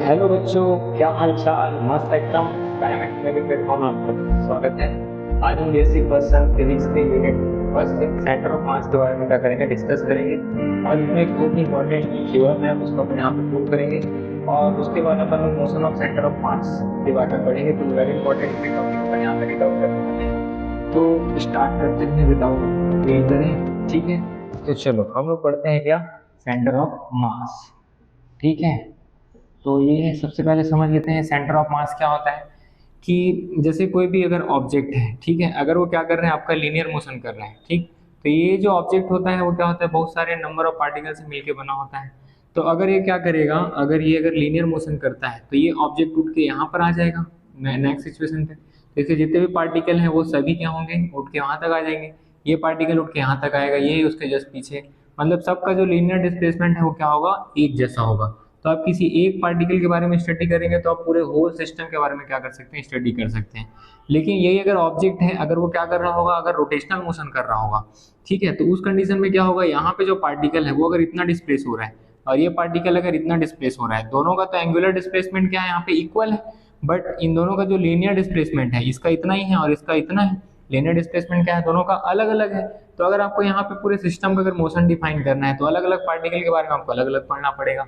Hello बच्चों, क्या हाल चाल। मस्त एकदम। डायमंड में भी प्लेटफॉर्म आपका स्वागत है। आज हम बेसिक पर्सन फिजिक्स के unit first centre of mass के बारे में क्या करेंगे, डिस्कस करेंगे। और इसमें एक बहुत ही इंपॉर्टेंट थ्योरम है, उसको अपन यहाँ पे प्रूव करेंगे। और उसके बाद अपन लोग motion of centre of mass के बारे में पढ़ेंगे। तो वेरी इंपॉर्टेंट टॉपिक अपन यहाँ पे रीड आउट करेंगे। तो स्टार्ट करते हैं विदाउट देरी करें, ठीक है। तो चलो हम लोग पढ़ते हैं क्या, सेंटर ऑफ मास, ठीक है। तो ये सबसे पहले समझ लेते हैं सेंटर ऑफ मास क्या होता है। कि जैसे कोई भी अगर ऑब्जेक्ट है, ठीक है, अगर वो क्या कर रहे हैं, आपका लीनियर मोशन कर रहा है, ठीक। तो ये जो ऑब्जेक्ट होता है वो क्या होता है, बहुत सारे नंबर ऑफ पार्टिकल से मिलके बना होता है। तो अगर ये क्या करेगा, अगर ये अगर लीनियर मोशन करता है तो ये ऑब्जेक्ट उठ के यहाँ पर आ जाएगा नेक्स्ट सिचुएशन पे। तो इसके जितने भी पार्टिकल हैं वो सभी क्या होंगे, उठ के वहाँ तक आ जाएंगे। ये पार्टिकल उठ के यहाँ तक आएगा, ये उसके जस्ट पीछे। मतलब सबका जो लीनियर डिस्प्लेसमेंट है वो क्या होगा, एक जैसा होगा। तो आप किसी एक पार्टिकल के बारे में स्टडी करेंगे तो आप पूरे होल सिस्टम के बारे में क्या कर सकते हैं, स्टडी कर सकते हैं। लेकिन यही अगर ऑब्जेक्ट है, अगर वो क्या कर रहा होगा, अगर रोटेशनल मोशन कर रहा होगा, ठीक है, तो उस कंडीशन में क्या होगा, यहाँ पे जो पार्टिकल है वो अगर इतना डिस्प्लेस हो रहा है और ये पार्टिकल अगर इतना डिस्प्लेस हो रहा है, दोनों का तो एंगुलर डिस्प्लेसमेंट क्या है, यहाँ पे इक्वल है। बट इन दोनों का जो लीनियर डिस्प्लेसमेंट है, इसका इतना ही है और इसका इतना है। लीनियर डिस्प्लेसमेंट क्या है, दोनों का अलग अलग है। तो अगर आपको यहाँ पे पूरे सिस्टम का अगर मोशन डिफाइन करना है तो अलग अलग पार्टिकल के बारे में आपको अलग अलग पढ़ना पड़ेगा,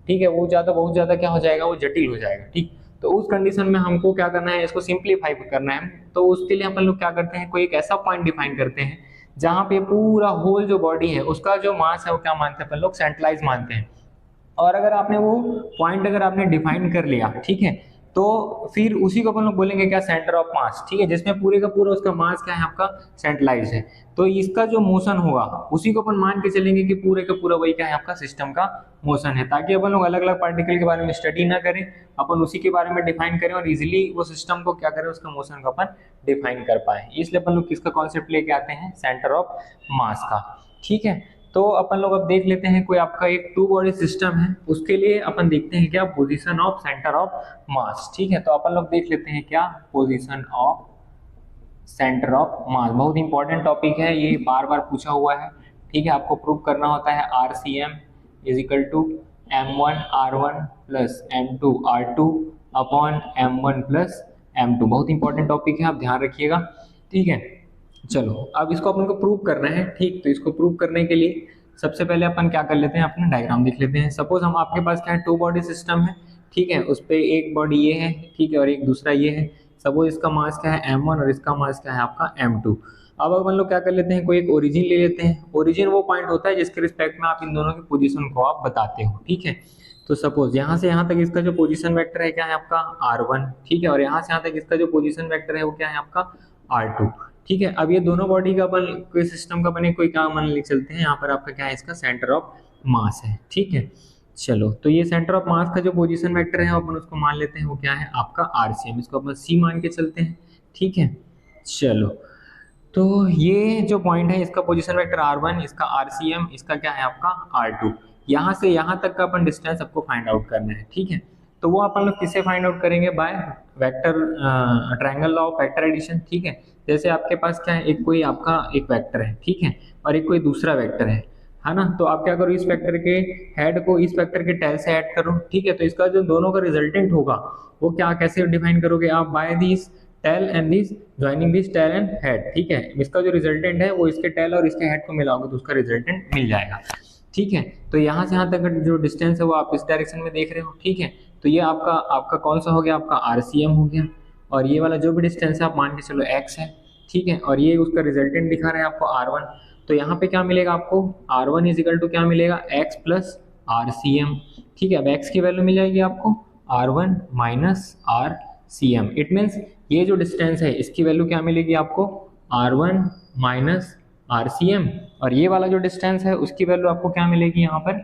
ठीक है। वो ज़्यादा बहुत ज़्यादा क्या हो जाएगा, वो जटिल हो जाएगा, ठीक। तो उस कंडीशन में हमको क्या करना है, इसको सिंप्लीफाई करना है। तो उसके लिए अपन लोग क्या करते हैं, कोई एक ऐसा पॉइंट डिफाइन करते हैं जहाँ पे पूरा होल जो बॉडी है उसका जो मास है वो क्या मानते हैं अपन लोग, सेंट्रलाइज मानते हैं। और अगर आपने वो पॉइंट अगर आपने डिफाइन कर लिया, ठीक है, तो फिर उसी को अपन लोग बोलेंगे क्या, सेंटर ऑफ मास, ठीक है, जिसमें पूरे का पूरा उसका मास क्या है, आपका सेंट्रलाइज है। तो इसका जो मोशन होगा उसी को अपन मान के चलेंगे कि पूरे का पूरा वही क्या है, आपका सिस्टम का मोशन है, ताकि अपन लोग अलग अलग पार्टिकल के बारे में स्टडी ना करें, अपन उसी के बारे में डिफाइन करें और इजिली वो सिस्टम को क्या करें, उसका मोशन को अपन डिफाइन कर पाए। इसलिए अपन लोग किसका कॉन्सेप्ट लेके आते हैं, सेंटर ऑफ मास का, ठीक है। तो अपन लोग अब देख लेते हैं, कोई आपका एक टू बॉडी सिस्टम है, उसके लिए अपन देखते हैं क्या, position of centre of mass, ठीक है। तो अपन लोग देख लेते हैं क्या, position of centre of mass. बहुत इंपॉर्टेंट टॉपिक है, ये बार बार पूछा हुआ है, ठीक है। आपको प्रूव करना होता है RCM is equal to M1R1 plus M2R2 upon M1 plus M2। बहुत इंपॉर्टेंट टॉपिक है, आप ध्यान रखिएगा, ठीक है। चलो अब इसको अपन को प्रूव करना है, ठीक। तो इसको प्रूव करने के लिए सबसे पहले अपन क्या कर लेते हैं, अपना डायग्राम देख लेते हैं। सपोज हम आपके पास क्या है, टू बॉडी सिस्टम है, ठीक है। उस पर एक बॉडी ये है, ठीक है, और एक दूसरा ये है। सपोज इसका मास क्या है M1 और इसका मास क्या है आपका M2। अब अपन लोग क्या कर लेते हैं, कोई एक ओरिजिन ले लेते हैं। ओरिजिन वो पॉइंट होता है जिसके रिस्पेक्ट में आप इन दोनों की पोजीशन को आप बताते हो, ठीक है। तो सपोज यहाँ से यहाँ तक इसका जो पोजीशन वेक्टर है क्या है, आपका R1, ठीक है। और यहाँ से यहाँ तक इसका जो पोजीशन वेक्टर है वो क्या है, आपका R2, ठीक है। अब ये दोनों बॉडी का अपन कोई सिस्टम का बने कोई क्या मान ले चलते हैं, यहाँ पर आपका क्या है, इसका सेंटर ऑफ मास है, ठीक है। चलो तो ये सेंटर ऑफ मास का जो पोजीशन वेक्टर है अपन उसको मान लेते हैं, वो क्या है, आपका RCM। इसको अपन C मान के चलते हैं, ठीक है। चलो तो ये जो पॉइंट है, इसका पोजीशन वेक्टर R1, इसका RCM, इसका क्या है आपका R2। यहाँ से यहाँ तक का अपन डिस्टेंस आपको फाइंड आउट करना है, ठीक है। तो वो अपन लोग किससे फाइंड आउट करेंगे, by vector triangle law of vector addition, ठीक है। जैसे आपके पास क्या है, एक कोई आपका एक वेक्टर है, ठीक है, और एक कोई दूसरा वेक्टर है ना। तो आप क्या करो, इस वेक्टर के हेड को इस वेक्टर के टेल से ऐड करो, ठीक है। तो इसका जो दोनों का रिजल्टेंट होगा वो क्या कैसे डिफाइन करोगे आप, by this tail end this joining this tail end head, ठीक है। इसका जो रिजल्टेंट है वो इसके टेल और इसके हेड को मिलाओगे तो उसका रिजल्टेंट मिल जाएगा, ठीक है। तो यहाँ से यहाँ तक जो डिस्टेंस है वो आप इस डायरेक्शन में देख रहे हो, ठीक है। तो ये आपका आपका कौन सा हो गया, आपका RCM हो गया। और ये वाला जो भी डिस्टेंस है आप मान के चलो x है, ठीक है। और ये उसका रिजल्टेंट दिखा रहा है आपको R1। तो यहाँ पे क्या मिलेगा आपको, R1 इज इक्वल टू क्या मिलेगा, x प्लस RCM, ठीक है। अब x की वैल्यू मिल जाएगी आपको R1 minus RCM। It means ये जो डिस्टेंस है इसकी वैल्यू क्या मिलेगी आपको, R1 माइनस RCM। और ये वाला जो डिस्टेंस है उसकी वैल्यू आपको क्या मिलेगी यहाँ पर,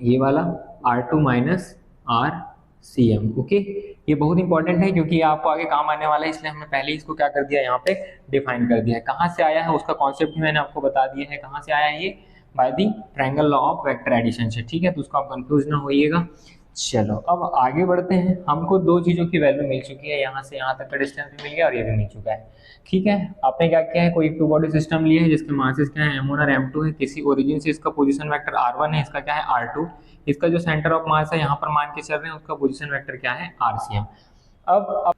ये वाला R2 माइनस RCM, ओके। ये बहुत इंपॉर्टेंट है क्योंकि ये आपको आगे काम आने वाला है, इसलिए हमने पहले इसको क्या कर दिया, यहाँ पे डिफाइन कर दिया है। कहाँ से आया है उसका कॉन्सेप्ट भी मैंने आपको बता दिया है, कहाँ से आया है ये, by the triangle law of vector addition से, ठीक है। तो उसको आप कंफ्यूज ना होइएगा। चलो अब आगे बढ़ते हैं। हमको दो चीज़ों की वैल्यू मिल चुकी है, यहाँ से यहाँ तक का डिस्टेंस भी मिल गया और ये भी मिल चुका है। ठीक है, आपने क्या किया है, कोई टू बॉडी सिस्टम लिया है जिसके मासेस क्या है m1 और m2 है। किसी ओरिजिन से इसका पोजीशन वेक्टर r1 है, इसका क्या है r2। इसका जो सेंटर ऑफ मास है यहाँ पर मान के चल रहे हैं, उसका पोजीशन वेक्टर क्या है rcm। अब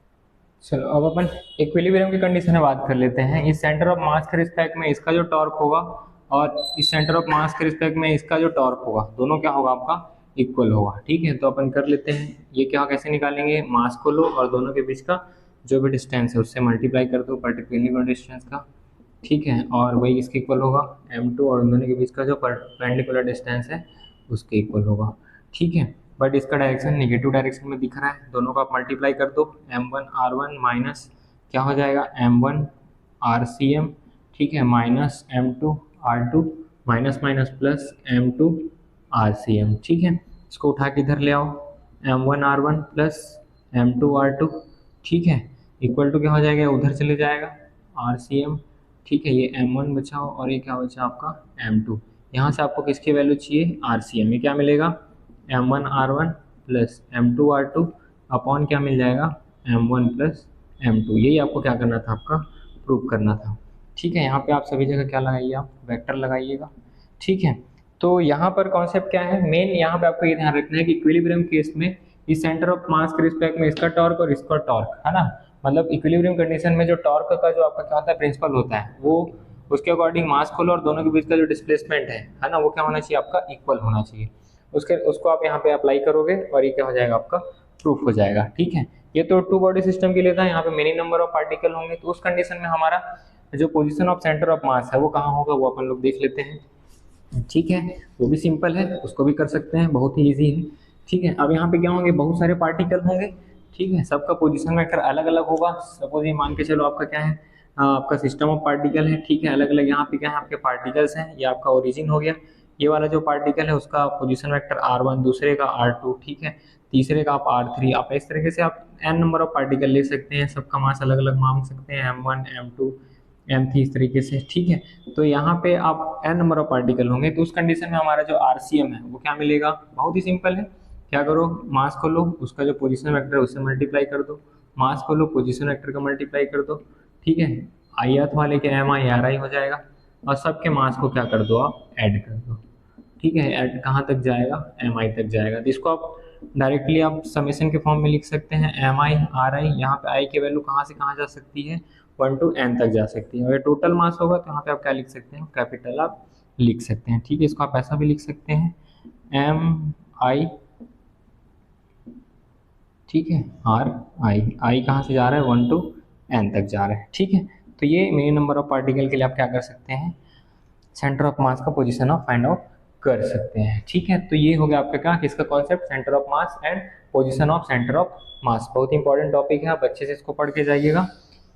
चलो अब अपन इक्विलिब्रियम की कंडीशन में बात कर लेते हैं। इस सेंटर ऑफ मास के रिस्पेक्ट में इसका जो टॉर्क होगा और इस सेंटर ऑफ मास के रिस्पेक्ट में इसका जो टॉर्क होगा, दोनों क्या होगा आपका इक्वल होगा। ठीक है, तो अपन कर लेते हैं ये क्या कैसे निकालेंगे, मास को लो और दोनों के बीच का जो भी डिस्टेंस है उससे मल्टीप्लाई कर दो पर्टिकुलर डिस्टेंस का। ठीक है, और वही इसके इक्वल होगा m2 और दोनों के बीच का जो परपेंडिकुलर डिस्टेंस है उसके इक्वल होगा। ठीक है, बट इसका डायरेक्शन नेगेटिव डायरेक्शन में दिख रहा है, दोनों का आप मल्टीप्लाई कर दो। m1 r1 माइनस क्या हो जाएगा m1 rcm। ठीक है, minus m2 r2 minus minus plus m2 rcm। ठीक है, इसको उठा के इधर ले आओ, m1 r1 plus m2 r2। ठीक है, इक्वल टू क्या हो जाएगा, उधर चले जाएगा rcm। ठीक है, ये m1 बचा और ये क्या बचा आपका m2। यहाँ से आपको किसकी वैल्यू चाहिए, rcm। ये क्या मिलेगा m1 r1 plus m2 r2 upon क्या मिल जाएगा m1 प्लस m2। यही आपको क्या करना था, आपका प्रूव करना था। ठीक है, यहाँ पे आप सभी जगह क्या लगाइए, आप वेक्टर लगाइएगा। ठीक है, तो यहाँ पर कॉन्सेप्ट क्या है, मेन यहाँ पे आपको ये ध्यान रखना है कि इक्विलिब्रियम केस में इस सेंटर ऑफ मास के रिस्पेक्ट में इसका टॉर्क और इसका टॉर्क है ना, मतलब इक्विलिब्रियम कंडीशन में जो टॉर्क का जो आपका क्या होता है प्रिंसिपल होता है, वो उसके अकॉर्डिंग मास को लो और दोनों के बीच का जो डिस्प्लेसमेंट है ना, वो क्या होना चाहिए, आपका इक्वल होना चाहिए। उसको आप यहाँ पे अप्लाई करोगे और ये क्या हो जाएगा, आपका प्रूफ हो जाएगा। ठीक है, ये तो टू बॉडी सिस्टम के लिए था। यहाँ पे मेनी नंबर ऑफ पार्टिकल होंगे, तो उस कंडीशन में हमारा जो position of centre of mass है वो कहाँ होगा, वो अपन लोग देख लेते हैं। ठीक है, वो भी सिंपल है, उसको भी कर सकते हैं, बहुत ही ईजी है। ठीक है, अब यहाँ पे क्या होंगे, बहुत सारे पार्टिकल होंगे। ठीक है, सबका पोजीशन वेक्टर अलग अलग होगा। सपोज ये मान के चलो आपका क्या है, आपका सिस्टम ऑफ पार्टिकल है। ठीक है, अलग अलग यहाँ पे क्या है, आपके पार्टिकल्स हैं। ये आपका ओरिजिन हो गया, ये वाला जो पार्टिकल है उसका पोजीशन वेक्टर r1, दूसरे का r2। ठीक है, तीसरे का आप r3। आप इस तरीके से आप n नंबर ऑफ पार्टिकल ले सकते हैं, सबका मास अलग अलग मांग सकते हैं, m1 m2 m3 इस तरीके से। ठीक है, तो यहाँ पे आप n नंबर ऑफ पार्टिकल होंगे, तो उस कंडीशन में हमारा जो rcm है वो क्या मिलेगा, बहुत ही सिंपल है। क्या करो, मास को लो, उसका जो पोजीशन वेक्टर है उससे मल्टीप्लाई कर दो, मास को लो, पोजीशन वेक्टर का मल्टीप्लाई कर दो। ठीक है, ith वाले के mi ri हो जाएगा और सबके मास को क्या कर दो, आप ऐड कर दो। ठीक है, ऐड कहाँ तक जाएगा, mi तक जाएगा। तो इसको आप डायरेक्टली आप समेशन के फॉर्म में लिख सकते हैं, mi ri। यहाँ पे i की वैल्यू कहाँ से कहाँ जा सकती है, 1 to n तक जा सकती है। अगर टोटल मास होगा तो यहाँ पे आप क्या लिख सकते हैं, कैपिटल आप लिख सकते हैं। ठीक है, इसको आप ऐसा भी लिख सकते हैं mi। ठीक है, i कहाँ से जा रहा है, 1 to n तक जा रहा है। ठीक है, तो ये मेन नंबर ऑफ पार्टिकल के लिए आप क्या कर सकते हैं, सेंटर ऑफ मास का पोजीशन ऑफ फाइंड आउट कर सकते हैं। ठीक है, तो ये हो गया आपका क्या, किसका concept, centre of mass and position of centre of mass. बहुत इंपॉर्टेंट टॉपिक है, आप अच्छे से इसको पढ़ के जाइएगा।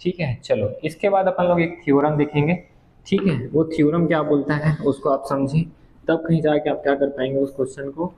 ठीक है, चलो इसके बाद अपन लोग एक थ्योरम देखेंगे। ठीक है, वो थ्योरम क्या बोलता है उसको आप समझें, तब कहीं जाके आप क्या कर पाएंगे, उस क्वेश्चन को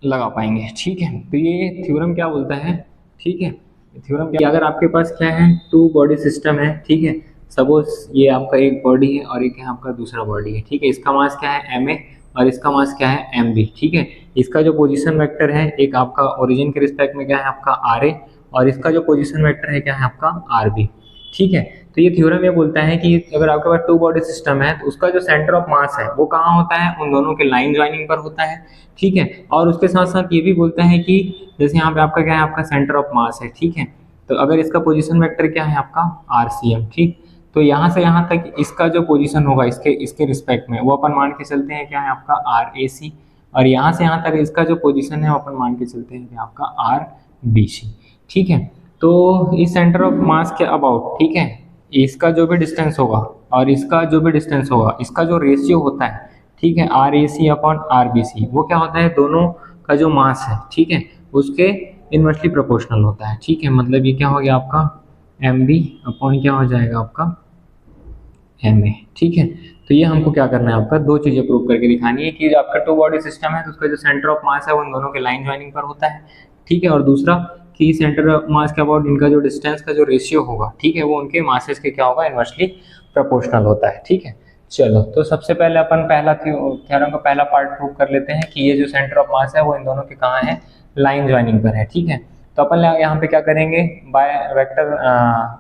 लगा पाएंगे। ठीक है, तो ये थ्योरम क्या बोलता है। ठीक है, थ्योरम क्या, अगर आपके पास क्या है, टू बॉडी सिस्टम है। ठीक है, सपोज ये आपका एक बॉडी है और एक है आपका दूसरा बॉडी है। ठीक है, इसका मास क्या है ma और इसका मास क्या है mb। ठीक है, इसका जो पोजीशन वेक्टर है, एक आपका ओरिजिन के रिस्पेक्ट में क्या है आपका ra और इसका जो पोजीशन वेक्टर है क्या है आपका rb। ठीक है, तो ये थ्योरम ये बोलता है कि अगर आपके पास टू बॉडी सिस्टम है तो उसका जो सेंटर ऑफ मास है वो कहाँ होता है, उन दोनों के लाइन ज्वाइनिंग पर होता है। ठीक है, और उसके साथ साथ ये भी बोलता है कि जैसे यहाँ पे आपका क्या है, आपका सेंटर ऑफ मास है। ठीक है, तो अगर इसका पोजीशन वेक्टर क्या है आपका rcm। ठीक, तो यहाँ से यहाँ तक इसका जो पोजीशन होगा इसके रिस्पेक्ट में, वो अपन मान के चलते हैं क्या है आपका rac, और यहाँ से यहाँ तक इसका जो पोजीशन है वो अपन मान के चलते हैं क्या आपका rbc। ठीक है, तो इस सेंटर ऑफ मास के अबाउट, ठीक है, इसका जो भी डिस्टेंस होगा और इसका जो भी डिस्टेंस होगा, इसका जो रेशियो होता है, ठीक है, rac अपॉन rbc, वो क्या होता है, दोनों का जो मास है, ठीक है, उसके इनवर्सली प्रोपोर्शनल होता है। ठीक है, मतलब ये क्या हो गया आपका mb अपॉन क्या हो जाएगा आपका ma। ठीक है, तो ये हमको क्या करना है, आपका दो चीजें प्रूव करके दिखानी है कि आपका टू बॉडी सिस्टम है तो उसका जो सेंटर ऑफ मास है वो उन दोनों के लाइन ज्वाइनिंग पर होता है। ठीक है, और दूसरा कि सेंटर ऑफ मास के अबाउट इनका जो डिस्टेंस का जो रेशियो होगा, ठीक है, वो उनके मासेस के क्या होगा, इनवर्सली प्रोपोर्शनल होता है। ठीक है, चलो तो सबसे पहले अपन पहला थ्योरम का पहला पार्ट प्रूव कर लेते हैं कि ये जो सेंटर ऑफ मास है वो इन दोनों के कहाँ है, लाइन ज्वाइनिंग पर है। ठीक है, तो अपन यहाँ पे क्या करेंगे, by vector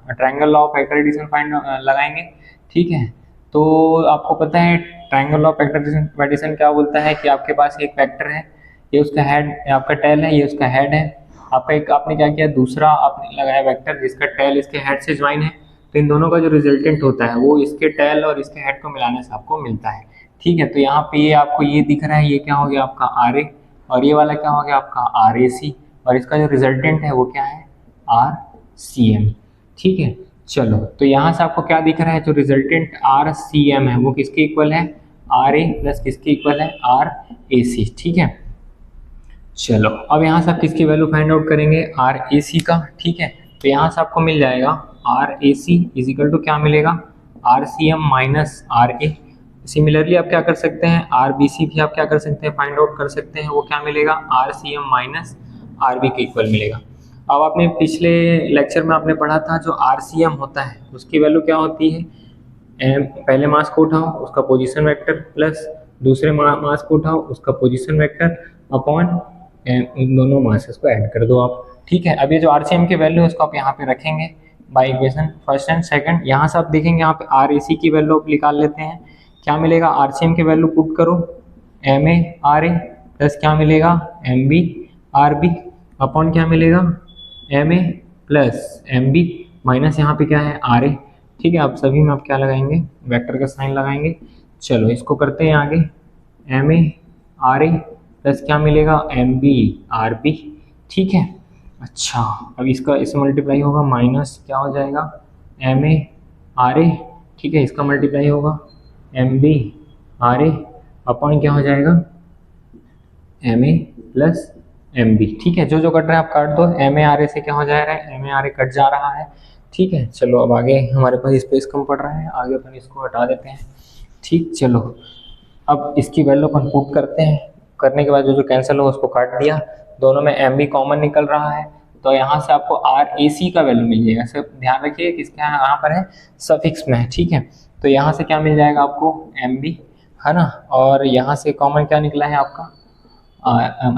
triangle law of vector addition find लगाएंगे। ठीक है, तो आपको पता है triangle law of vector addition क्या बोलता है कि आपके पास एक वेक्टर है, ये उसका हेड, आपका टेल है, ये उसका हेड है, आपका एक आपने क्या किया, दूसरा आपने लगाया वेक्टर जिसका टेल इसके हेड से ज्वाइन है, तो इन दोनों का जो रिजल्टेंट होता है वो इसके टेल और इसके हेड को मिलाने से आपको मिलता है। ठीक है, तो यहाँ पे ये आपको ये दिख रहा है, ये क्या हो गया आपका आर ए, और ये वाला क्या हो गया आपका आर ए सी, और इसका जो रिजल्टेंट है वो क्या है, आर सी एम। ठीक है, चलो तो यहाँ से आपको क्या दिख रहा है, जो रिजल्टेंट आर सी एम है वो किसके इक्वल है, आर ए प्लस किसके इक्वल है, आर ए सी। ठीक है, चलो अब यहाँ से आप किसकी वैल्यू फाइंड आउट करेंगे, आर ए सी का। ठीक है, तो यहाँ से आपको मिल जाएगा R A C is equal to क्या मिलेगा, R C M minus R A. Similarly आप क्या कर सकते हैं, आर बी सी भी आप क्या कर सकते हैं, फाइंड आउट कर सकते हैं, वो क्या मिलेगा, R C M minus R B के इक्वल मिलेगा। अब आपने पिछले लेक्चर में आपने पढ़ा था जो आर सी एम होता है उसकी वैल्यू क्या होती है, पहले मास को उठाओ उसका पोजीशन वेक्टर प्लस दूसरे मास को उठाओ उसका पोजीशन वेक्टर अपॉन इन दोनों मासेस को ऐड कर दो आप। ठीक है, अब ये जो आरसीएम की वैल्यू है उसको आप यहाँ पे रखेंगे by equation first and second. यहाँ से आप देखेंगे यहाँ पे आर ए सी की वैल्यू आप निकाल लेते हैं, क्या मिलेगा, आरसीएम की वैल्यू पुट करो M A R A plus क्या मिलेगा, M B R B upon क्या मिलेगा, M A plus M B minus यहाँ पे क्या है आर ए। ठीक है, आप सभी में आप क्या लगाएंगे, वेक्टर का साइन लगाएंगे। चलो इसको करते हैं आगे, M A R A plus क्या मिलेगा, एम बी आर बी। ठीक है, अच्छा अब इसका इससे मल्टीप्लाई होगा माइनस क्या हो जाएगा, एम ए आर ए। ठीक है, इसका मल्टीप्लाई होगा M B R A upon क्या हो जाएगा, M A plus M B. ठीक है, जो जो कट रहा है आप काट दो, एम ए आर ए से क्या हो जा रहा है, M A R A cut जा रहा है। ठीक है, चलो अब आगे हमारे पास स्पेस कम पड़ रहा है, आगे अपन इसको हटा देते हैं। ठीक, चलो अब इसकी वैल्यू अपन पुट करते हैं, करने के बाद जो जो कैंसिल हो उसको काट दिया, दोनों में एम बी कॉमन निकल रहा है, तो यहाँ से आपको आर ए सी का वैल्यू मिल जाएगा। सिर्फ ध्यान रखिए किसके यहाँ पर है, सफिक्स में है। ठीक है, तो यहाँ से क्या मिल जाएगा आपको, एम बी है ना, और यहाँ से कॉमन क्या निकला है आपका,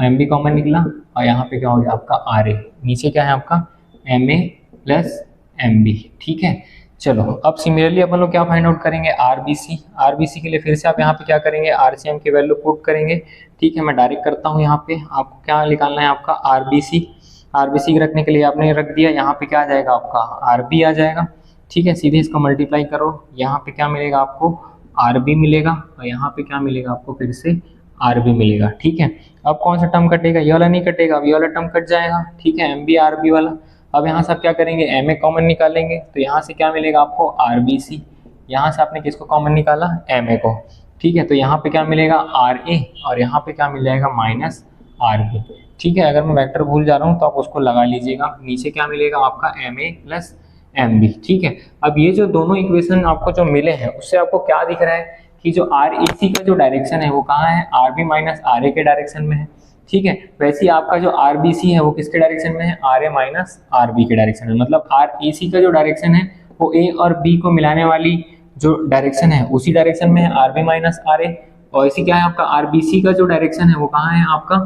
एम बी कॉमन निकला, और यहाँ पे क्या हो गया आपका आर ए, नीचे क्या है आपका M A plus M B. ठीक है, चलो अब सिमिलरली अपन लोग क्या फाइंड आउट करेंगे, आरबीसी। आरबीसी के लिए फिर से आप यहाँ पे क्या करेंगे, आरसीएम की वैल्यू पुट करेंगे। ठीक है, मैं डायरेक्ट करता हूँ, यहाँ पे आपको क्या निकालना है आपका आरबीसी। आरबीसी रखने के लिए आपने रख दिया, यहाँ पे क्या आ जाएगा आपका आरबी आ जाएगा। ठीक है, सीधे इसका मल्टीप्लाई करो, यहाँ पे क्या मिलेगा आपको, आरबी मिलेगा, और यहाँ पे क्या मिलेगा आपको, फिर से आरबी मिलेगा। ठीक है, अब कौन सा टर्म कटेगा, ये वाला नहीं कटेगा, अब ये वाला टर्म कट जाएगा। ठीक है, एम बी आरबी वाला। अब यहाँ से आप क्या करेंगे, एम ए कॉमन निकालेंगे, तो यहाँ से क्या मिलेगा आपको, आर बी सी। यहाँ से आपने किसको कॉमन निकाला, एम ए को। ठीक है, तो यहाँ पे क्या मिलेगा, आर ए, और यहाँ पे क्या मिल जाएगा, माइनस आर बी। ठीक है, अगर मैं वेक्टर भूल जा रहा हूँ तो आप उसको लगा लीजिएगा, नीचे क्या मिलेगा आपका M A plus M B. ठीक है, अब ये जो दोनों इक्वेशन आपको जो मिले हैं उससे आपको क्या दिख रहा है कि जो आर ए सी का जो डायरेक्शन है वो कहाँ है, आर बी माइनस आर ए के डायरेक्शन में है। ठीक है, वैसे ही आपका जो आर बी सी है वो किसके डायरेक्शन में है, R A minus R B के डायरेक्शन में। मतलब आर ए सी का जो डायरेक्शन है वो ए और बी को मिलाने वाली जो डायरेक्शन है उसी डायरेक्शन में है, आर बी माइनस आर ए। और इसी क्या है आपका आर बी सी का जो डायरेक्शन है वो कहाँ है आपका,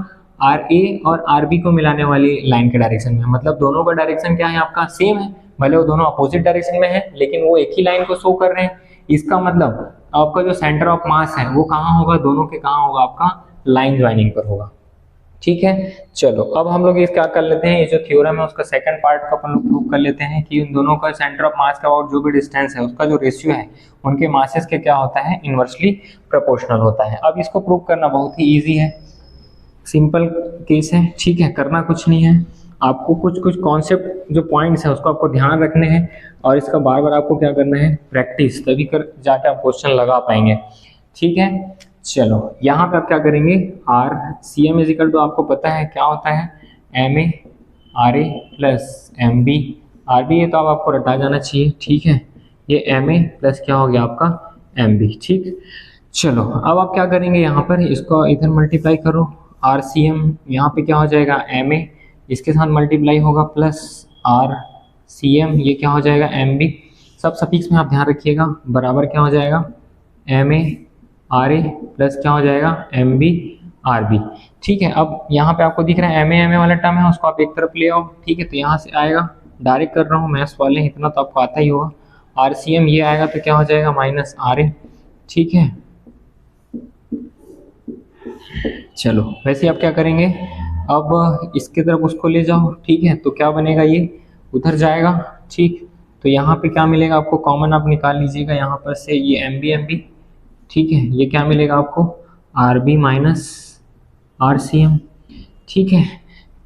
आर ए और आर बी को मिलाने वाली लाइन के डायरेक्शन में। मतलब दोनों का डायरेक्शन क्या है आपका, सेम है, भले वो दोनों अपोजिट डायरेक्शन में है लेकिन वो एक ही लाइन को शो कर रहे हैं। इसका मतलब आपका जो सेंटर ऑफ मास है वो कहाँ होगा, दोनों के कहाँ होगा, आपका लाइन ज्वाइनिंग पर होगा। ठीक है, चलो अब हम लोग इस क्या कर लेते हैं, ये जो थ्योरम है उसका सेकंड पार्ट का अपन लोग प्रूव कर लेते हैं कि इन दोनों का सेंटर ऑफ मास का और जो भी डिस्टेंस है उसका जो रेशियो है उनके मासेस के क्या होता है, इनवर्सली प्रोपोर्शनल होता है। अब इसको प्रूव करना बहुत ही ईजी है, सिंपल केस है। ठीक है, करना कुछ नहीं है, आपको कुछ कुछ कॉन्सेप्ट जो पॉइंट्स हैं उसको आपको ध्यान रखने हैं और इसका बार बार आपको क्या करना है, प्रैक्टिस, तभी कर जाके आप क्वेश्चन लगा पाएंगे। ठीक है, चलो यहाँ पे आप क्या करेंगे, R C M equal to आपको पता है क्या होता है, M A R A plus M B R B, ये तो अब आपको रटा जाना चाहिए। ठीक है, ये एम ए प्लस क्या हो गया आपका एम बी। ठीक, चलो अब आप क्या करेंगे, यहाँ पर इसको इधर मल्टीप्लाई करो, आर सी एम यहाँ पे क्या हो जाएगा, एम ए इसके साथ मल्टीप्लाई होगा प्लस आर सी एम, ये क्या हो जाएगा एम बी। सब सफिक्स में आप ध्यान रखिएगा, बराबर क्या हो जाएगा M A R A plus क्या हो जाएगा एम बी आर बी। ठीक है, अब यहाँ पे आपको दिख रहा है एम ए वाला टर्म है, उसको आप एक तरफ ले आओ। ठीक है, तो यहाँ से आएगा, डायरेक्ट कर रहा हूँ मैथ्स वाले, इतना तो आपको आता ही होगा। आर सी एम ये आएगा तो क्या हो जाएगा माइनस आर ए। ठीक है, चलो वैसे आप क्या करेंगे, अब इसके तरफ उसको ले जाओ। ठीक है, तो क्या बनेगा, ये उधर जाएगा। ठीक, तो यहाँ पे क्या मिलेगा आपको, कॉमन आप निकाल लीजिएगा यहाँ पर से, ये एम बी। ठीक है, ये क्या मिलेगा आपको, R B minus R C M. ठीक है,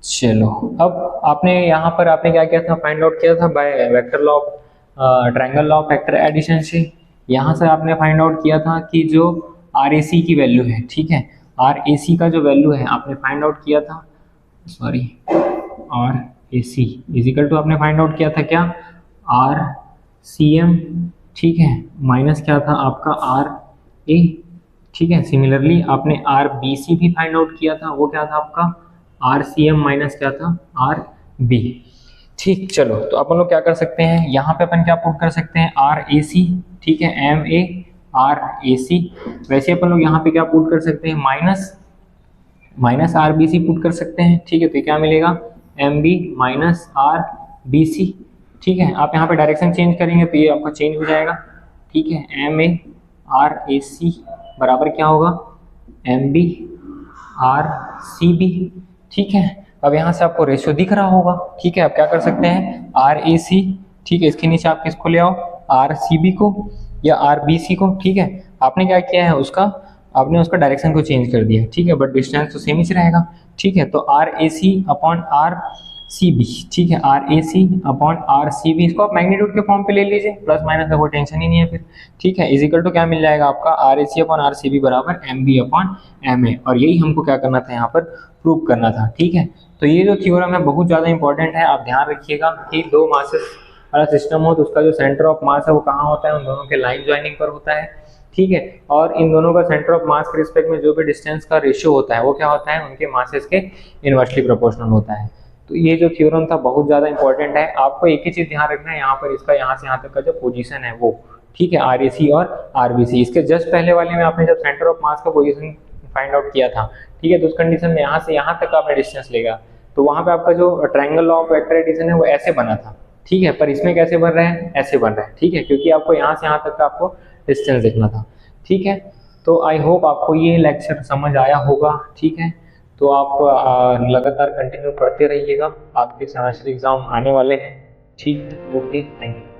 चलो अब आपने यहाँ पर आपने क्या किया था, फाइंड आउट किया था by vector law of triangle law of vector addition से। यहाँ से आपने फाइंड आउट किया था कि जो आर ए सी की वैल्यू है, ठीक है, आर ए सी का जो वैल्यू है आपने फाइंड आउट किया था, sorry, R A C is equal to आपने फाइंड आउट किया था क्या, आर सी एम। ठीक है, माइनस क्या था आपका आर ए। ठीक है, सिमिलरली आपने आर बी सी भी फाइंड आउट किया था, वो क्या था आपका आर सी एम माइनस क्या था आर बी। ठीक, चलो तो अपन लोग क्या कर सकते हैं, यहाँ पे अपन क्या पुट कर सकते हैं, आर ए सी। ठीक है, एम ए आर ए सी। वैसे अपन लोग यहाँ पे क्या पुट कर सकते हैं, minus R B C put कर सकते हैं। ठीक है, तो क्या मिलेगा M B minus R B C. ठीक है, आप यहाँ पे डायरेक्शन चेंज करेंगे तो ये आपका चेंज हो जाएगा। ठीक है, एम ए आर ए सी बराबर क्या होगा M B R C B. ठीक है, अब यहाँ से आपको रेशियो दिख रहा होगा। ठीक है, आप क्या कर सकते हैं, आर ए सी, ठीक है, इसके नीचे आप किसको ले आओ, आर सी बी को या आर बी सी को। ठीक है, आपने क्या किया है, आपने उसका डायरेक्शन को चेंज कर दिया। ठीक है, बट डिस्टेंस तो सेम ही रहेगा। ठीक है, तो R A C upon R C B. ठीक है, R A C upon R C B, इसको आप मैग्नीट्यूड के फॉर्म पे ले लीजिए, प्लस माइनस का कोई टेंशन ही नहीं है फिर। ठीक है, इजिकल टू क्या मिल जाएगा आपका, R A C upon R C B बराबर M B upon M A. और यही हमको क्या करना था, यहाँ पर प्रूव करना था। ठीक है, तो ये जो थ्योरम है बहुत ज़्यादा इंपॉर्टेंट है, आप ध्यान रखिएगा कि दो मासेस वाला सिस्टम हो तो उसका जो सेंटर ऑफ मास है वो कहाँ होता है, उन दोनों के लाइन ज्वाइनिंग पर होता है। ठीक है, और इन दोनों का सेंटर ऑफ मास के रिस्पेक्ट में जो भी डिस्टेंस का रेशियो होता है वो क्या होता है, उनके मासेस के इनवर्सली प्रोपोर्शनल होता है। तो ये जो थ्योरम था बहुत ज़्यादा इंपॉर्टेंट है, आपको एक ही चीज़ ध्यान रखना है, यहाँ पर इसका यहाँ से यहाँ तक का जो पोजीशन है वो, ठीक है, आर ए सी और आर बी सी। इसके जस्ट पहले वाले में आपने जब सेंटर ऑफ मास का पोजीशन फाइंड आउट किया था, ठीक है, तो उस कंडीशन में यहाँ से यहाँ तक आपने डिस्टेंस लेगा तो वहाँ पे आपका जो triangle law of vector addition है वो ऐसे बना था। ठीक है, पर इसमें कैसे बन रहा है, ऐसे बन रहा है। ठीक है, क्योंकि आपको यहाँ से यहाँ तक का आपको डिस्टेंस देखना था। ठीक है, तो आई होप आपको ये लेक्चर समझ आया होगा। ठीक है, तो आप लगातार कंटिन्यू पढ़ते रहिएगा, आपके सेमेस्टर एग्जाम आने वाले हैं। ठीक, ओके, थैंक यू।